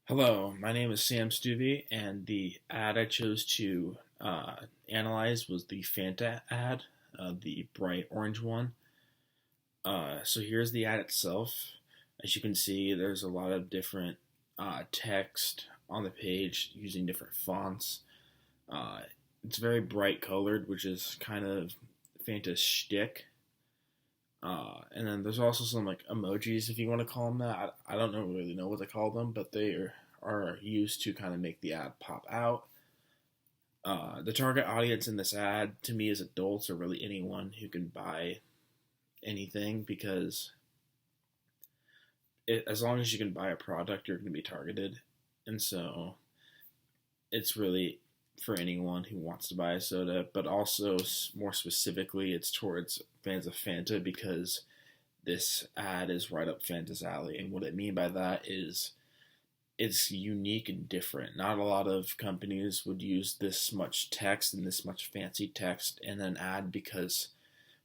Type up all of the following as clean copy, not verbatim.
Hello, my name is Sam Stuvey, and the ad I chose to analyze was the Fanta ad, the bright orange one. So here's the ad itself. As you can see, there's a lot of different text on the page using different fonts. Uh, it's very bright colored, which is kind of Fanta's shtick. And then there's also some like emojis, if you want to call them that. I don't really know what to call them, but are used to kind of make the ad pop out. The target audience in this ad to me is adults or really anyone who can buy anything because as long as you can buy a product, you're going to be targeted. And so it's really for anyone who wants to buy a soda, but also more specifically, it's towards fans of Fanta because this ad is right up Fanta's alley. And what I mean by that is it's unique and different. Not a lot of companies would use this much text and this much fancy text in an ad because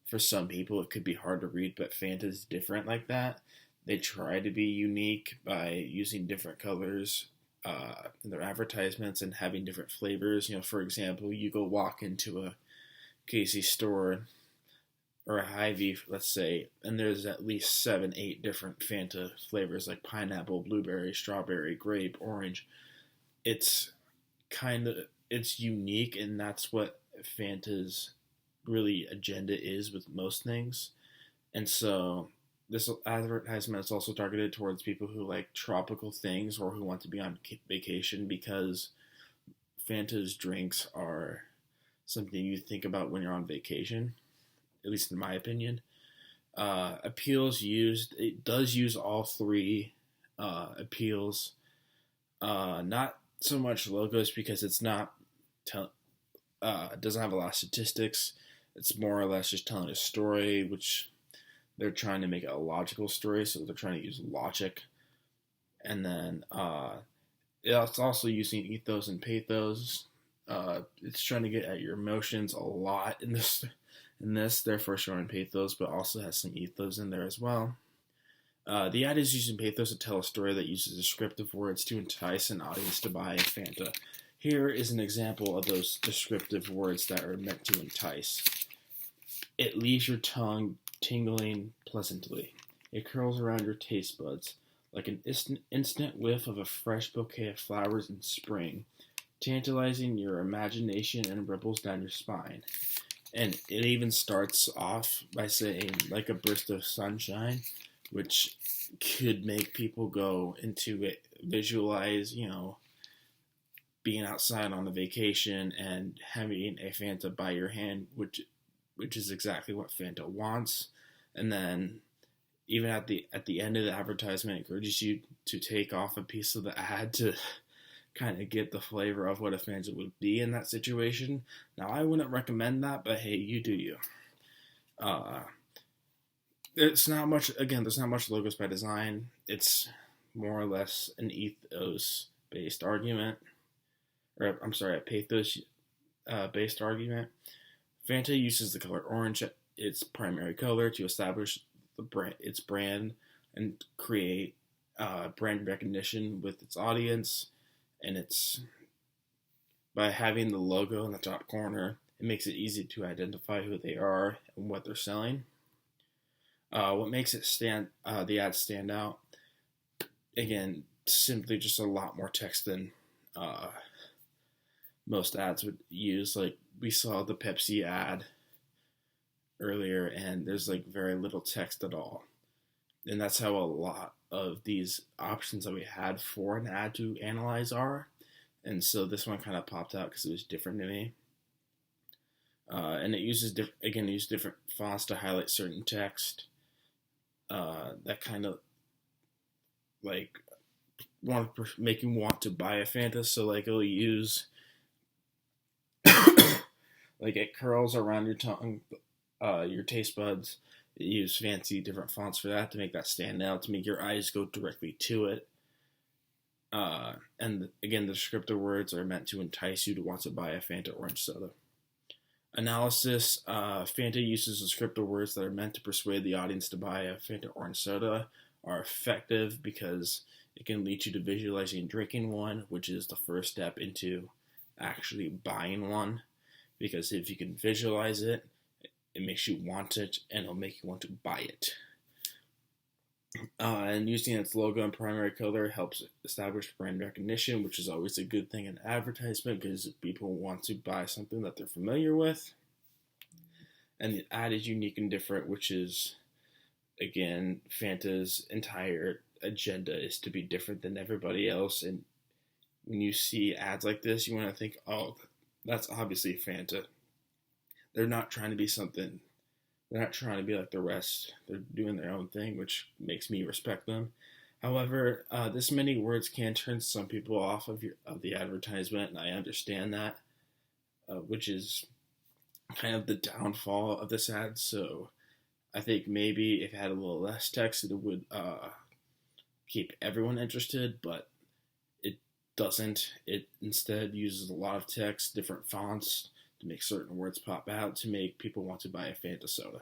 for some people it could be hard to read, but Fanta's different like that. They try to be unique by using different colors in their advertisements and having different flavors. For example, you go walk into a Casey store or a Hy-Vee, let's say, and there's at least 7, 8 different Fanta flavors like pineapple, blueberry, strawberry, grape, orange. It's it's unique, and that's what Fanta's really agenda is with most things. And so this advertisement is also targeted towards people who like tropical things or who want to be on vacation because Fanta's drinks are something you think about when you're on vacation, at least in my opinion. It does use all three appeals. Not so much logos because it's not, it doesn't have a lot of statistics. It's more or less just telling a story, which they're trying to make it a logical story, so they're trying to use logic. And then it's also using ethos and pathos. It's trying to get at your emotions a lot in this, therefore showing pathos, but also has some ethos in there as well. The ad is using pathos to tell a story that uses descriptive words to entice an audience to buy Fanta. Here is an example of those descriptive words that are meant to entice. It leaves your tongue tingling pleasantly. It curls around your taste buds like an instant whiff of a fresh bouquet of flowers in spring, tantalizing your imagination and ripples down your spine. And it even starts off by saying, like a burst of sunshine, which could make people go into it, visualize, being outside on a vacation and having a Fanta by your hand, which is exactly what Fanta wants. And then even at the end of the advertisement, it encourages you to take off a piece of the ad to kind of get the flavor of what a Fanta would be in that situation. Now, I wouldn't recommend that, but hey, you do you. It's not much. Again, there's not much logos by design. It's more or less an ethos-based argument, or I'm sorry, a pathos-based argument. Fanta uses the color orange, its primary color, to establish its brand and create brand recognition with its audience. And it's by having the logo in the top corner, it makes it easy to identify who they are and what they're selling. What makes the ad stand out? Again, simply just a lot more text than most ads would use. Like we saw the Pepsi ad earlier, and there's like very little text at all. And that's how a lot of these options that we had for an ad to analyze are. And so this one kind of popped out because it was different to me. And it uses different fonts to highlight certain text that kind of like make you want to buy a Fanta. So like it'll use like it curls around your tongue, your taste buds. Use fancy different fonts for that to make that stand out, to make your eyes go directly to it. And again, the descriptive words are meant to entice you to want to buy a Fanta orange soda. Analysis: Fanta uses descriptive words that are meant to persuade the audience to buy a Fanta orange soda are effective because It can lead you to visualizing drinking one, which is the first step into actually buying one. Because if you can visualize it, it makes you want it, and it'll make you want to buy it. And using its logo and primary color helps establish brand recognition, which is always a good thing in advertisement because people want to buy something that they're familiar with. And the ad is unique and different, which is, again, Fanta's entire agenda is to be different than everybody else. And when you see ads like this, you want to think, oh, that's obviously Fanta. They're not trying to be something. They're not trying to be like the rest. They're doing their own thing, which makes me respect them. However, this many words can turn some people off of the advertisement, and I understand that, which is kind of the downfall of this ad. So I think maybe if it had a little less text, it would keep everyone interested, but it doesn't. It instead uses a lot of text, different fonts, to make certain words pop out to make people want to buy a Fanta soda.